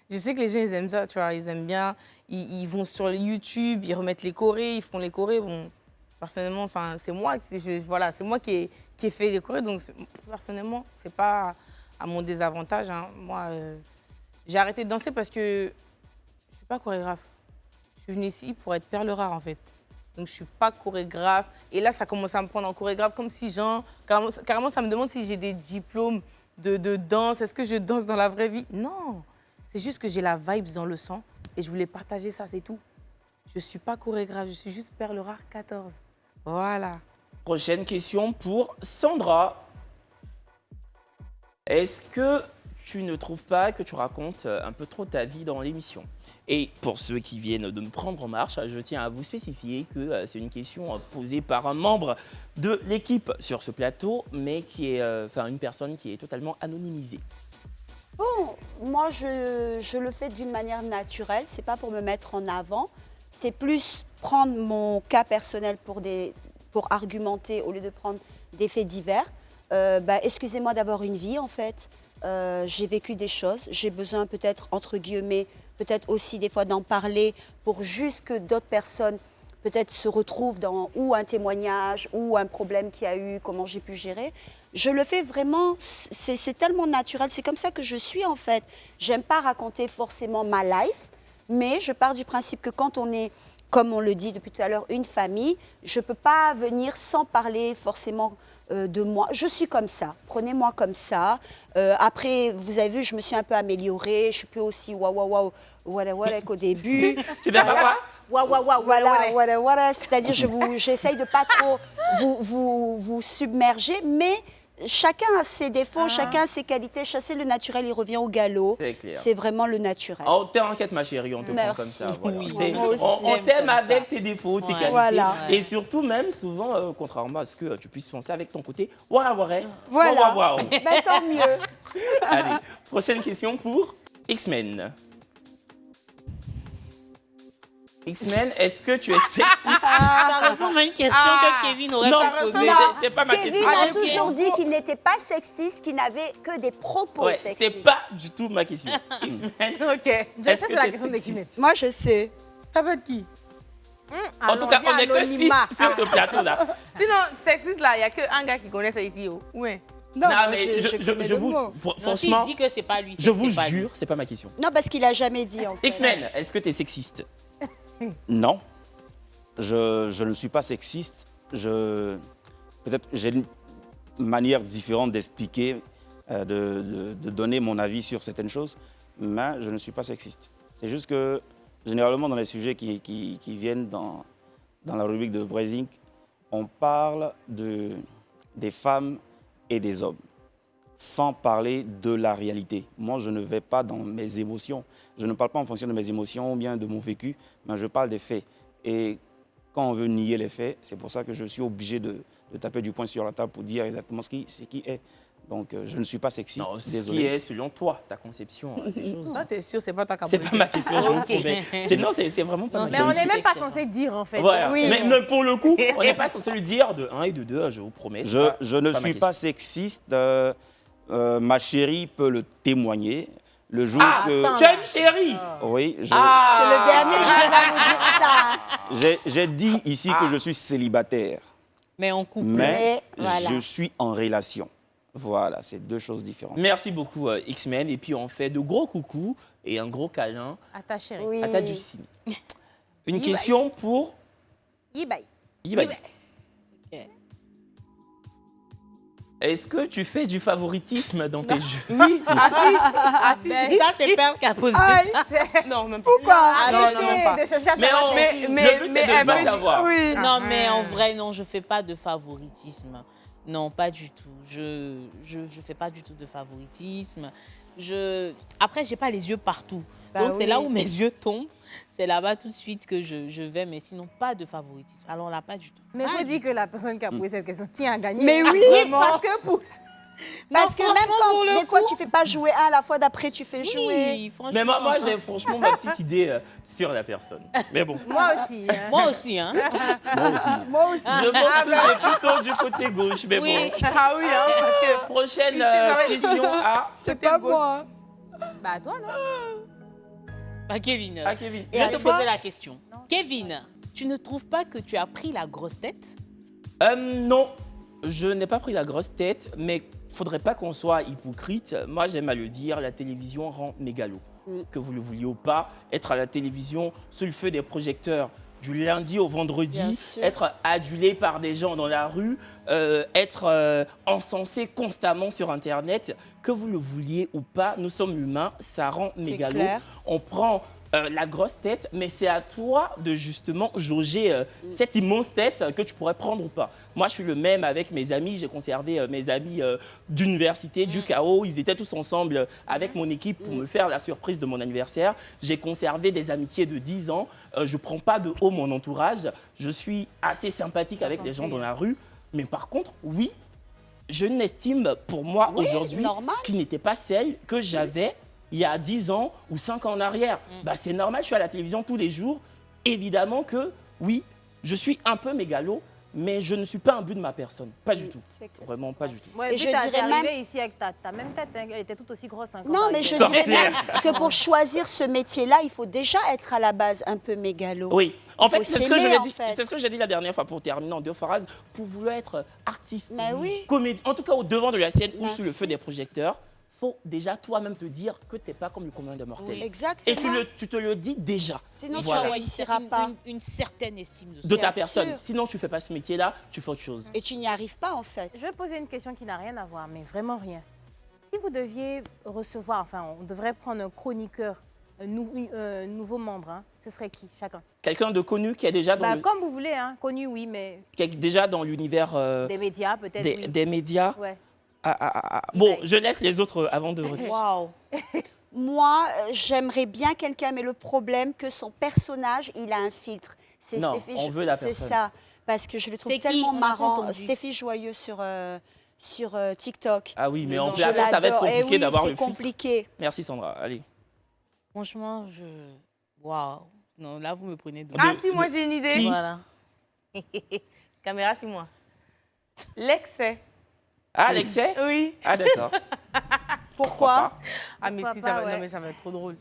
je sais que les gens, ils aiment ça, tu vois, ils aiment bien, ils vont sur YouTube, ils remettent les chorés, ils font les chorés, bon, personnellement, enfin, c'est moi, voilà, c'est moi qui ai fait les chorés, donc personnellement, c'est pas à mon désavantage, hein. Moi, j'ai arrêté de danser parce que je suis pas chorégraphe. Je suis venue ici pour être Perle Rare, en fait. Donc, je ne suis pas chorégraphe. Et là, ça commence à me prendre en chorégraphe comme si, genre, carrément, ça me demande si j'ai des diplômes de danse. Est-ce que je danse dans la vraie vie? Non. C'est juste que j'ai la vibe dans le sang et je voulais partager ça, c'est tout. Je ne suis pas chorégraphe, je suis juste Perle Rare 14. Voilà. Prochaine question pour Sandra. Est-ce que tu ne trouves pas que tu racontes un peu trop ta vie dans l'émission? Et pour ceux qui viennent de nous prendre en marche, je tiens à vous spécifier que c'est une question posée par un membre de l'équipe sur ce plateau, mais qui est une personne qui est totalement anonymisée. Bon, moi, je le fais d'une manière naturelle. C'est pas pour me mettre en avant. C'est plus prendre mon cas personnel pour argumenter au lieu de prendre des faits divers. Excusez-moi d'avoir une vie, en fait. J'ai vécu des choses. J'ai besoin peut-être, entre guillemets, peut-être aussi des fois d'en parler pour juste que d'autres personnes peut-être se retrouvent dans ou un témoignage ou un problème qu'il y a eu, comment j'ai pu gérer. Je le fais vraiment, c'est tellement naturel, c'est comme ça que je suis en fait. J'aime pas raconter forcément ma life, mais je pars du principe que quand on est, comme on le dit depuis tout à l'heure, une famille, je peux pas venir sans parler forcément de moi. Je suis comme ça, prenez-moi comme ça. Après, vous avez vu, je me suis un peu améliorée, je suis plus aussi waouh qu'au début. Tu n'as pas quoi? Voilà. C'est-à-dire, j'essaye de pas trop vous submerger, mais chacun a ses défauts, chacun a ses qualités. Chasser le naturel, il revient au galop. C'est vraiment le naturel. Oh, t'es en quête, ma chérie, on te prend comme ça. Voilà. Oui, on t'aime avec tes défauts, tes qualités. Voilà. Et surtout, même souvent, contrairement à ce que tu puisses penser avec ton côté, Voilà. Ben, tant mieux. Allez, prochaine question pour X-Men. X-Men, est-ce que tu es sexiste? Ça ressemble à une question que Kevin aurait pas posée. C'est pas ma Kevin question. a toujours dit qu'il n'était pas sexiste, qu'il n'avait que des propos sexistes. C'est pas du tout ma question. X-Men, Ok. Je sais, c'est la question des Kinect. Moi, je sais. Ça peut être qui? En tout cas, on n'est que 6 sur ce plateau-là. Sinon, sexiste, là, il n'y a qu'un gars qui connaît ça ici. Oui. Non, mais je vous... Franchement, il dit que c'est pas lui. Je vous jure, c'est pas ma question. Non, parce qu'il a jamais dit. En fait. X-Men, est-ce que tu es sexiste? Non, je ne suis pas sexiste. Peut-être j'ai une manière différente d'expliquer, de donner mon avis sur certaines choses, mais je ne suis pas sexiste. C'est juste que, généralement, dans les sujets qui viennent dans la rubrique de Brazing, on parle des femmes et des hommes, sans parler de la réalité. Moi, je ne vais pas dans mes émotions. Je ne parle pas en fonction de mes émotions ou bien de mon vécu, mais je parle des faits. Et quand on veut nier les faits, c'est pour ça que je suis obligé de taper du poing sur la table pour dire exactement ce qui est. Donc, je ne suis pas sexiste, non, ce désolé. qui est, selon toi, ta conception des choses. Ça, t'es sûr, c'est pas ta C'est pas ma question, je vous promets. Non, c'est vraiment pas ma Mais question. on n'est même pas censé dire, en fait. Voilà. Oui. Mais pour le coup, on n'est pas censé lui dire de 1 et de 2, je vous promets. Je ne suis pas sexiste. Ma chérie peut le témoigner. Le jour que... tu as une chérie? Oui. C'est le dernier jour qui va nous dire ça. J'ai dit ici que je suis célibataire. Mais en couple. Mais voilà. je suis en relation. Voilà, c'est deux choses différentes. Merci beaucoup, X-Men. Et puis, on fait de gros coucous et un gros câlin À ta chérie. Oui. à ta Dulcine. Une question pour Yibaï. Yibaï. Est-ce que tu fais du favoritisme dans tes jeux? Oui. Ça, c'est Perle qui a posé ça. Non, même pas. Pourquoi? Non, même pas. De chercher à Mais savoir c'est qui. le but, c'est de elle pas peut- savoir. Oui. Non, mais en vrai, non, je fais pas de favoritisme. Non, pas du tout. Je fais pas du tout de favoritisme. Après, j'ai pas les yeux partout. Bah Donc, c'est oui. là où mes yeux tombent. C'est là-bas tout de suite que je vais, mais sinon, pas de favoritisme. Alors là, pas du tout. Mais il Pas faut du dire que la personne qui a posé cette question tient à gagner. Mais oui, parce que pousse. Parce que même franchement, pour quand le des fois coup- tu fais pas jouer un, la fois d'après tu fais jouer. Oui, franchement. Mais moi j'ai franchement ma petite idée sur la personne. Mais bon. Moi aussi. Moi aussi, hein. Moi aussi. Je pense que c'est plutôt du côté gauche. Mais Oui. bon. Ah oui, hein, parce que Prochaine question à C'est pas gauche. moi. Bah, toi, non? Ah, Kevin. Kevin. Je vais te poser la question. Kevin, tu ne trouves pas que tu as pris la grosse tête? Non, je n'ai pas pris la grosse tête, mais faudrait pas qu'on soit hypocrite. Moi, j'aime à le dire, la télévision rend mégalo. Que vous le vouliez ou pas, être à la télévision sous le feu des projecteurs du lundi au Bien vendredi, sûr. être adulé par des gens dans la rue, être encensé constamment sur Internet, que vous le vouliez ou pas, nous sommes humains, ça rend mégalo. clair. On prend la grosse tête, mais c'est à toi de justement jauger cette immense tête que tu pourrais prendre ou pas. Moi, je suis le même avec mes amis. J'ai conservé mes amis d'université, du KO. Ils étaient tous ensemble avec mon équipe pour me faire la surprise de mon anniversaire. J'ai conservé des amitiés de 10 ans. Je ne prends pas de haut mon entourage. Je suis assez sympathique avec les gens dans la rue. Mais par contre, oui, je n'estime pour moi aujourd'hui qui n'était pas celle que j'avais il y a 10 ans ou 5 ans en arrière. Bah, c'est normal, je suis à la télévision tous les jours. Évidemment que, oui, je suis un peu mégalo, mais je ne suis pas un but de ma personne. Pas du tout. Vraiment pas du tout. Ouais, et je dirais même ici avec ta même tête, hein, elle était tout aussi grosse. Hein, non, mais je dirais même que pour choisir ce métier-là, il faut déjà être à la base un peu mégalo. Oui. En fait, c'est ce que j'ai dit la dernière fois pour terminer en 2 phrases. Pour vouloir être artiste, comédien, en tout cas au devant de la scène ou sous le feu des projecteurs, il faut déjà toi-même te dire que tu n'es pas comme le commun des mortels. Oui. Exactement. Et tu te le dis déjà. Sinon, tu ne réussiras pas. Une certaine estime de de ta personne. Sinon, tu ne fais pas ce métier-là, tu fais autre chose. Et tu n'y arrives pas, en fait. Je vais poser une question qui n'a rien à voir, mais vraiment rien. Si vous deviez recevoir, enfin, on devrait prendre un chroniqueur, un nouveau membre, hein, ce serait qui, chacun? Quelqu'un de connu qui est déjà dans comme vous voulez, hein, connu, oui, mais... Qui est déjà dans l'univers... des médias, peut-être, des médias. Ouais. Bon, je laisse les autres avant de réfléchir. Waouh. Moi, j'aimerais bien quelqu'un, mais le problème que son personnage, il a un filtre. Non, on veut la personne. C'est ça, parce que je le trouve tellement marrant. Stéphie Joyeux sur TikTok. Ah oui, mais en plateau, ça va être compliqué d'avoir le filtre. C'est compliqué. Merci Sandra, allez. Franchement, waouh. Non, là, vous me prenez de... Ah si, moi j'ai une idée. Voilà. Caméra, c'est moi. L'excès. Ah, l'excès? Oui. Ah, d'accord. Pourquoi? Ah, mais si, ça va, non, mais ça va être trop drôle.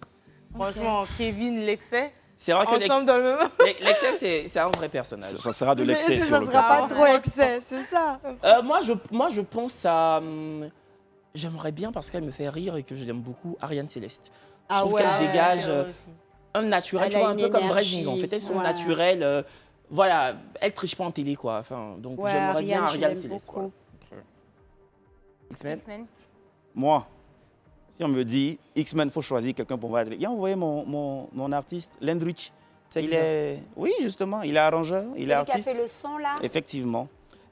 Franchement, Kevin, l'excès. C'est vrai que ensemble dans le même. l'excès, c'est un vrai personnage. Ça sera de l'excès sur le Ça sera pas trop excès, c'est ça. Moi, je pense à... J'aimerais bien, parce qu'elle me fait rire et que je l'aime beaucoup, Ariane Céleste. Je trouve qu'elle dégage un naturel, tu vois, un peu comme Brazing. En fait, elles sont naturelles. Voilà, elle triche pas en télé, quoi. Enfin, donc j'aimerais bien Ariane Céleste. X-Men. Moi, si on me dit X-Men, il faut choisir quelqu'un pour voir la télé. Il a envoyé mon artiste, Lendrich. Oui, justement, il est arrangeur, il est artiste. Qui a fait le son, là? Effectivement.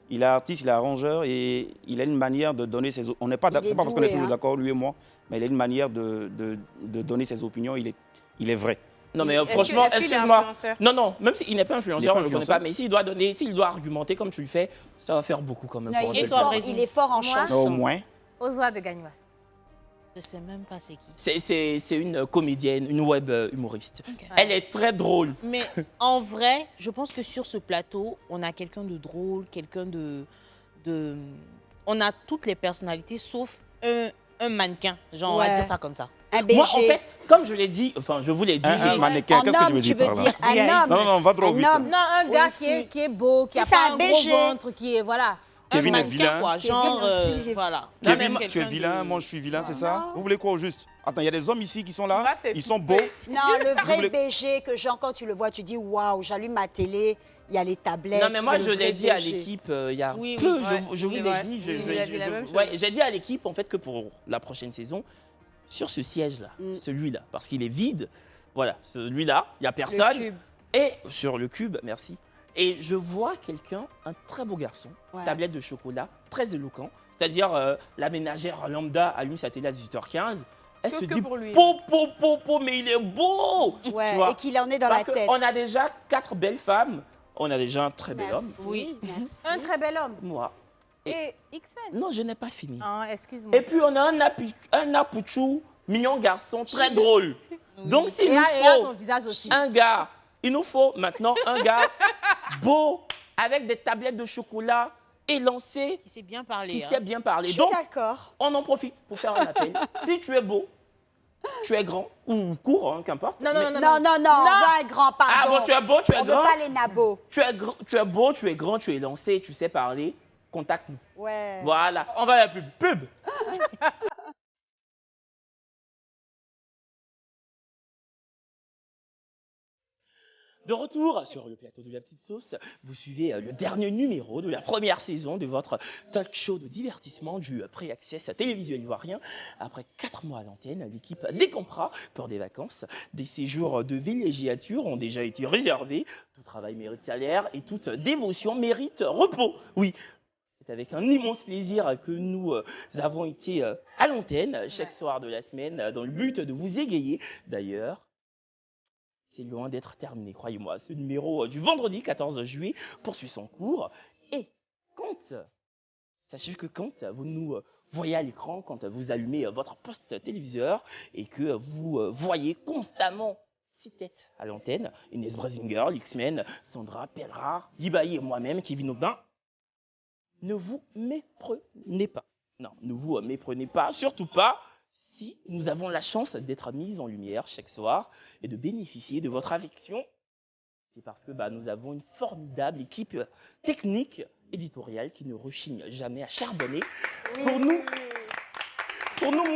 Il est artiste, il est arrangeur et il a une manière de donner ses... On n'est pas d'accord, c'est pas parce qu'on est toujours d'accord, lui et moi, mais il a une manière de donner ses opinions, il est vrai. Non mais franchement, excuse-moi. Non, même s'il n'est pas influenceur, on ne le connaît pas, mais s'il doit argumenter comme tu le fais, ça va faire beaucoup quand même. Non, il est fort en chanson. Au moins. Ozoa de Gagnoa. Je sais même pas c'est qui. C'est une comédienne, une web humoriste. Okay. Elle est très drôle. Mais en vrai, je pense que sur ce plateau, on a quelqu'un de drôle, quelqu'un de... On a toutes les personnalités sauf un mannequin. Genre, on va dire ça comme ça. Un BG. Moi, en fait, comme je l'ai dit, enfin, je vous l'ai dit... Un mannequin, qu'est-ce que tu veux dire par là? Un homme. Non, va trop vite. Non, un gars qui est beau, qui a pas un gros ventre, qui est... Voilà. Kevin est vilain. Quoi, genre, voilà. Kevin, tu es vilain, moi je suis vilain, c'est ça? Vous voulez quoi au juste? Attends, il y a des hommes ici qui sont là, ils sont beaux. Non, le vrai BG que genre quand tu le vois, tu dis waouh, j'allume ma télé, il y a les tablettes. Non mais moi je l'ai dit à l'équipe il y a peu, je vous ai dit, j'ai dit à l'équipe en fait que pour la prochaine saison, sur ce siège-là, celui-là, parce qu'il est vide, voilà, celui-là, il n'y a personne. Et sur le cube, merci. Et je vois quelqu'un, un très beau garçon, tablette de chocolat, très éloquent. C'est-à-dire, la ménagère lambda allume sa télé à 18h15. Elle se dit, mais il est beau! Ouais, tu vois, et qu'il en est dans la tête. Parce qu'on a déjà 4 belles femmes, on a déjà un très bel homme. Oui, un très bel homme. Moi. Et X-Men? Non, je n'ai pas fini. Ah, excuse-moi. Et puis, on a un Apuchou, mignon garçon, très drôle. Donc, s'il nous faut son visage aussi. un gars... Il nous faut maintenant un gars beau, avec des tablettes de chocolat, élancé. Qui sait bien parler. Qui sait bien parler. Je suis d'accord. On en profite pour faire un appel. Si tu es beau, tu es grand, ou court, hein, qu'importe. Non, on va être grand, pardon. Ah bon, tu es beau, tu es grand. On ne veut pas les nabos. Tu es beau, tu es grand, tu es élancé, tu sais parler. Contacte-nous. Ouais. Voilà, on va à la pub. Pub. De retour sur le plateau de la petite sauce, vous suivez le dernier numéro de la première saison de votre talk show de divertissement du Pré-Access télévisuel ivoirien. Après 4 mois à l'antenne, l'équipe décampera pour des vacances. Des séjours de villégiature ont déjà été réservés. Tout travail mérite salaire et toute dévotion mérite repos. Oui, c'est avec un immense plaisir que nous avons été à l'antenne chaque soir de la semaine dans le but de vous égayer. D'ailleurs, c'est loin d'être terminé, croyez-moi. Ce numéro du vendredi 14 juillet poursuit son cours. Et sachez que quand vous nous voyez à l'écran, quand vous allumez votre poste téléviseur et que vous voyez constamment 6 têtes à l'antenne, Inès Brasinger, l'X-Men, Sandra, Pelrar, Libaï et moi-même, Kevin Aubin, ne vous méprenez pas. Non, ne vous méprenez pas, surtout pas. Si nous avons la chance d'être mis en lumière chaque soir et de bénéficier de votre affection, c'est parce que nous avons une formidable équipe technique, éditoriale qui ne rechigne jamais à charbonner pour nous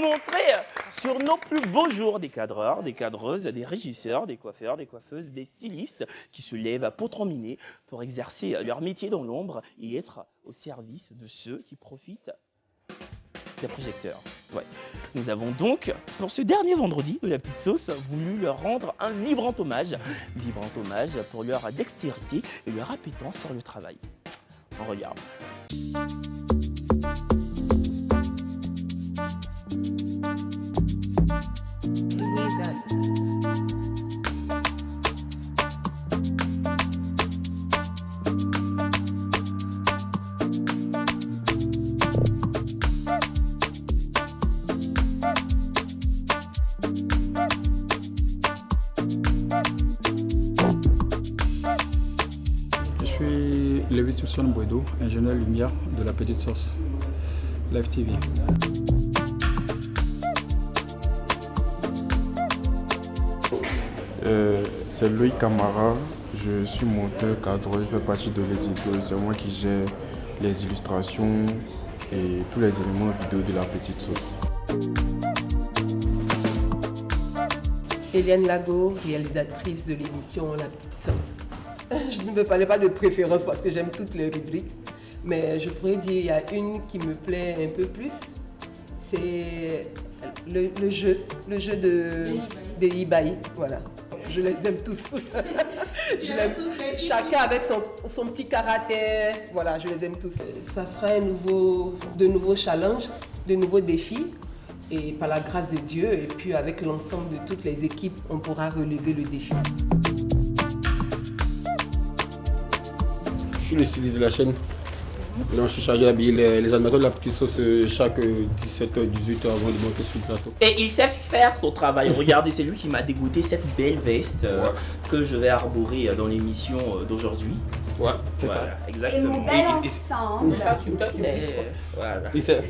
montrer sur nos plus beaux jours des cadreurs, des cadreuses, des régisseurs, des coiffeurs, des coiffeuses, des stylistes qui se lèvent à peau tremblée pour exercer leur métier dans l'ombre et être au service de ceux qui profitent des projecteurs. Ouais. Nous avons donc, pour ce dernier vendredi de la petite sauce, voulu leur rendre un vibrant hommage pour leur dextérité et leur appétence pour le travail. On regarde. Lévis Boedo, ingénieur lumière de la petite sauce, Live TV. C'est Loïc Camara, je suis monteur, cadreur, je fais partie de l'édito. C'est moi qui gère les illustrations et tous les éléments vidéo de la petite sauce. Hélène Lago, réalisatrice de l'émission La Petite Sauce. Je ne me parlais pas de préférence parce que j'aime toutes les rubriques, mais je pourrais dire qu'il y a une qui me plaît un peu plus, c'est le jeu de Ibaï. Voilà. Je les aime tous. Chacun avec son petit caractère. Voilà, je les aime tous. Ça sera de nouveaux challenges, de nouveaux défis. Et par la grâce de Dieu, et puis avec l'ensemble de toutes les équipes, on pourra relever le défi. Je suis le styliste de la chaîne. Donc, je suis chargé d'habiller les animateurs de la petite sauce chaque 17h-18h avant de monter sur le plateau. Et il sait faire son travail. Regardez, c'est lui qui m'a dégoûté cette belle veste que je vais arborer dans l'émission d'aujourd'hui. Ouais, c'est voilà, ça. Exactement. Et mon bel ensemble. Voilà. Il sait.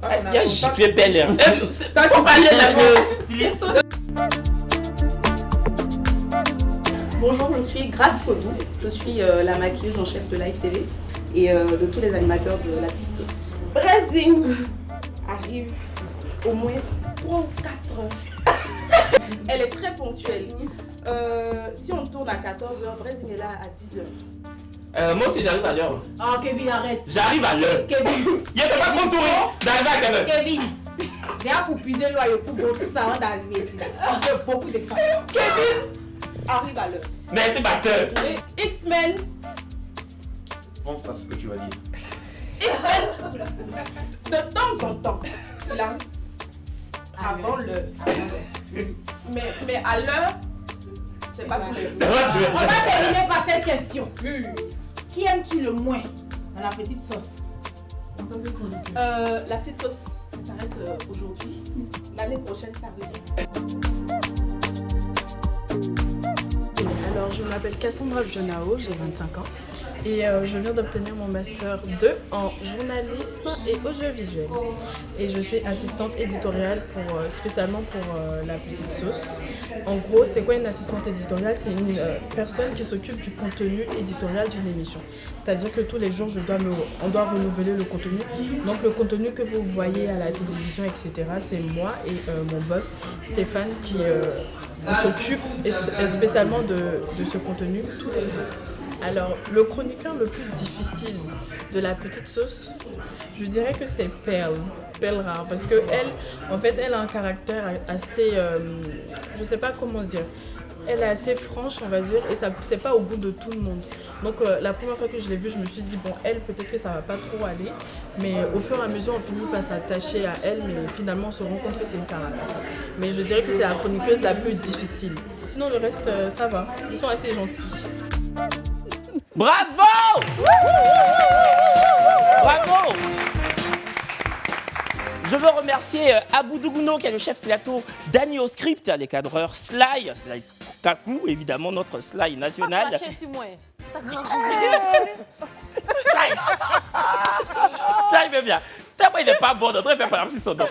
Il a giflé Bel Air. Faut parler de styliste. Bonjour, je suis Grace Kodou, je suis la maquilleuse en chef de Live TV et de tous les animateurs de La Petite Sauce. Brezing arrive au moins 3 ou 4 heures. Elle est très ponctuelle. Si on tourne à 14h, Brezing est là à 10h. Moi aussi j'arrive à l'heure. Oh Kevin, arrête. J'arrive à l'heure. Kevin. Il ne fait pas contourer. J'arrive à quelle heure? Kevin. Viens pour puiser l'oeil pour tout ça avant d'arriver ici. On fait beaucoup de temps. Kevin arrive à l'heure. Mais c'est ma soeur. X-Men. Pense à ce que tu vas dire. X-Men. De temps en temps, il arrive avant l'heure. Mais à l'heure, c'est pas tous les jours. On va terminer par cette question. Qui aimes-tu le moins dans la petite sauce? La petite sauce, ça s'arrête aujourd'hui. L'année prochaine, ça revient. Alors, je m'appelle Cassandra Bionao, j'ai 25 ans et je viens d'obtenir mon master 2 en journalisme et audiovisuel. Et je suis assistante éditoriale spécialement pour La Petite Sauce. En gros, c'est quoi une assistante éditoriale? C'est une personne qui s'occupe du contenu éditorial d'une émission. C'est-à-dire que tous les jours, on doit renouveler le contenu. Donc le contenu que vous voyez à la télévision, etc., c'est moi et mon boss Stéphane qui s'occupe spécialement de de ce contenu tous les jours. Alors, le chroniqueur le plus difficile de la petite sauce, je dirais que c'est Perle Rare, parce que elle a un caractère assez, je sais pas comment dire, elle est assez franche, on va dire, et ça c'est pas au goût de tout le monde. Donc la première fois que je l'ai vue, je me suis dit bon, elle peut-être que ça va pas trop aller, mais au fur et à mesure on finit par s'attacher à elle, mais finalement on se rend compte que c'est une carapace. Mais je dirais que c'est la chroniqueuse la plus difficile. Sinon le reste ça va, ils sont assez gentils. Bravo! Bravo! Je veux remercier Abou Dougouno, qui est le chef plateau, Dani au script, les cadreurs Sly Kakou, évidemment notre Sly national. Sly veut bien. Tellement il n'est pas bon, notre fait pas son nom.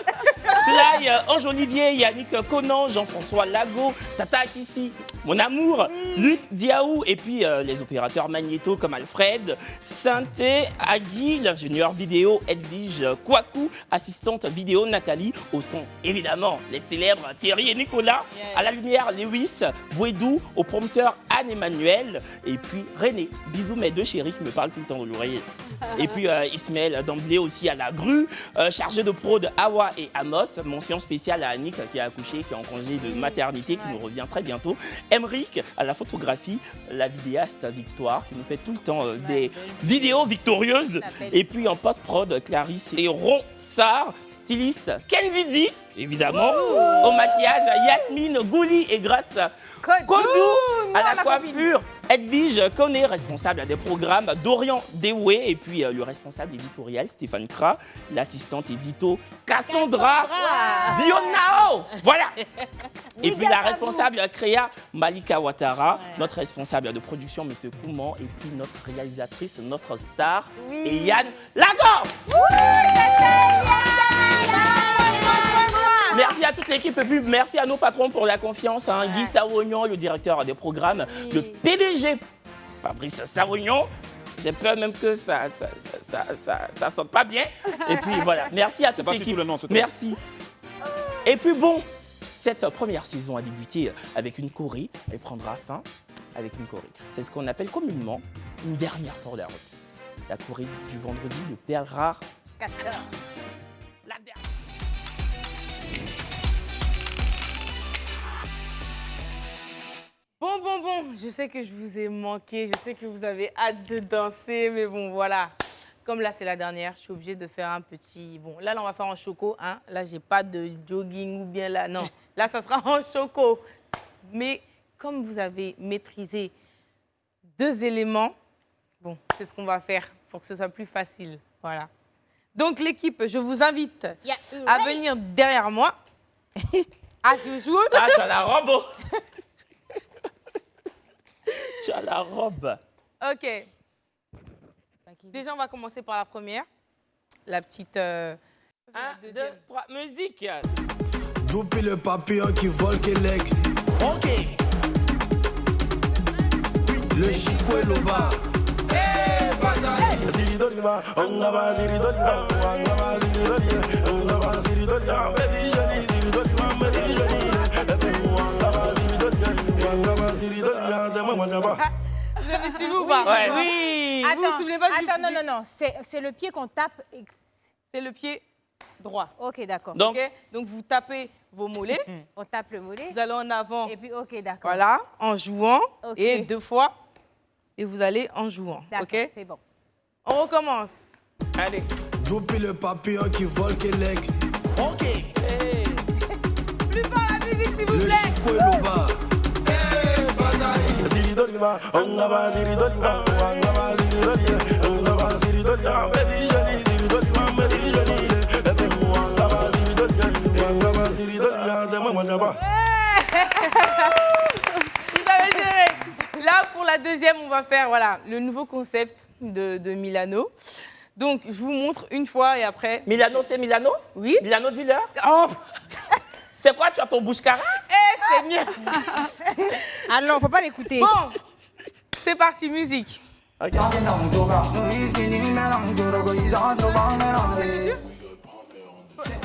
Sly, Ange Olivier, Yannick Conan, Jean-François Lago, Tata Kissi, mon amour, Luc Diaou, et puis les opérateurs magnéto comme Alfred, Synthé, Agui, l'ingénieur vidéo Edwige Kouakou, assistante vidéo Nathalie, au son évidemment les célèbres Thierry et Nicolas, à la lumière Lewis, Bouédou, au prompteur Anne-Emmanuel, et puis René, bisous mes deux chéris qui me parlent tout le temps aux oreilles. Et puis Ismaël d'emblée aussi à la grue, chargé de prod Awa et Amos, mention spéciale à Annick qui a accouché, qui est en congé de maternité, qui nous revient très bientôt. Emric à la photographie, la vidéaste Victoire qui nous fait tout le temps des vidéos victorieuses. Et puis en post-prod, Clarisse et Ronsard, styliste Ken Vidi, évidemment, au maquillage Yasmine Gouli et grâce Kodou à la coiffure, Edwige Koné, responsable des programmes Dorian Dewey, et puis le responsable éditorial Stéphane Kra, l'assistante édito Cassandra Dionao. Voilà. Et puis la responsable créa Malika Ouattara, notre responsable de production M. Kouman, et puis notre réalisatrice, notre star, et Yann Lagor. Merci à toute l'équipe, et puis merci à nos patrons pour la confiance, hein. Guy Savognon, le directeur des programmes, le PDG Fabrice Savognon. J'ai peur même que ça sorte pas bien. Et puis voilà, merci à toute l'équipe. Merci. Et puis bon, cette première saison a débuté avec une choré, elle prendra fin avec une choré. C'est ce qu'on appelle communément une dernière pour la route. La choré du vendredi de Perle Rare 14. La dernière. Bon, je sais que je vous ai manqué, je sais que vous avez hâte de danser, mais bon, voilà. Comme là, c'est la dernière, je suis obligée de faire un petit... Bon, là, on va faire en choco, hein. Là, j'ai pas de jogging ou bien là, non. Là, ça sera en choco. Mais comme vous avez maîtrisé 2 éléments, bon, c'est ce qu'on va faire pour que ce soit plus facile. Voilà. Donc, l'équipe, je vous invite à venir derrière moi. As usual. Ah, tu as la robe. Tu as la robe. OK. Déjà, on va commencer par la première. La petite... 1, 2, 3, musique. Doupi le papillon qui vole Québec. OK. Le chico et le bas. Vous avez suivi ou pas? Ouais. Oui. Attends, vous vous souvenez pas non. C'est le pied qu'on tape. C'est le pied droit. Ok, d'accord. Donc vous tapez vos mollets. On tape le mollet. Vous allez en avant. Et puis, ok, d'accord. Voilà, en jouant. Ok. Et 2 fois. Et vous allez en jouant. D'accord, OK? c'est bon. On recommence. Allez. Doupi le papillon qui vole Québec. OK. Hey. Plus fort la musique, s'il vous plaît. Le chico et le bas. Là, pour la deuxième, on va faire voilà, le nouveau concept de Milano. Donc, je vous montre une fois et après... Milano, c'est Milano? Oui. Milano dealer? Oh. C'est quoi, tu as ton bouche carré? Eh, Seigneur. Ah non, faut pas l'écouter. Bon, c'est parti, musique. OK.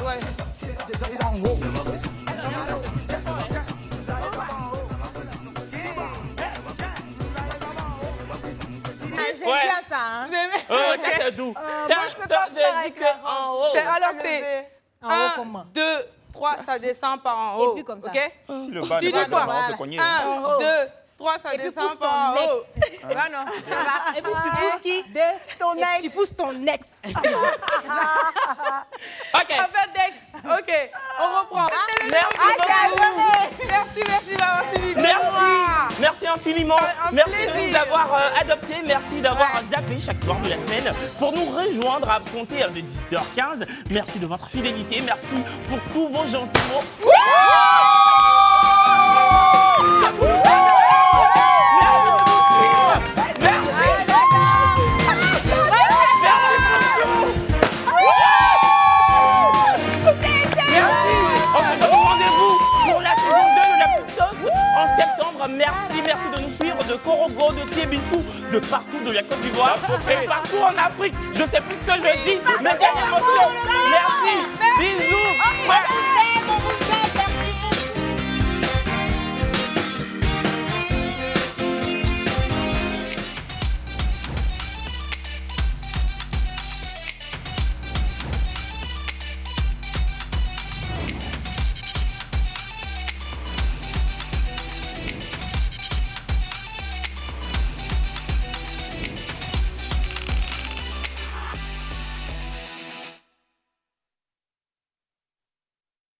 Ouais. ça. Hein. Ça c'est doux. J'ai dit qu'en haut. Alors c'est en haut comment? 2, 3, ça descend par en haut. Et puis comme ça. Ok? Si le bas Tu n'est pas dis quoi? dedans, on se cogne. 1, 2, 3, ça descend par en haut. Ah non. Et puis tu pousses qui? Ton ex. Tu pousses ton ex. Ok. Ok, on reprend. Merci d'avoir suivi. Merci infiniment. Merci de nous avoir adoptés. Merci d'avoir zappé chaque soir de la semaine pour nous rejoindre à compter de 18h15. Merci de votre fidélité. Merci pour tous vos gentils mots. Merci de nous suivre de Korogo, de Tébissou, de partout, de la Côte d'Ivoire, et partout en Afrique. Je sais plus ce que je dis, mais quelle émotion. Merci. Bisous.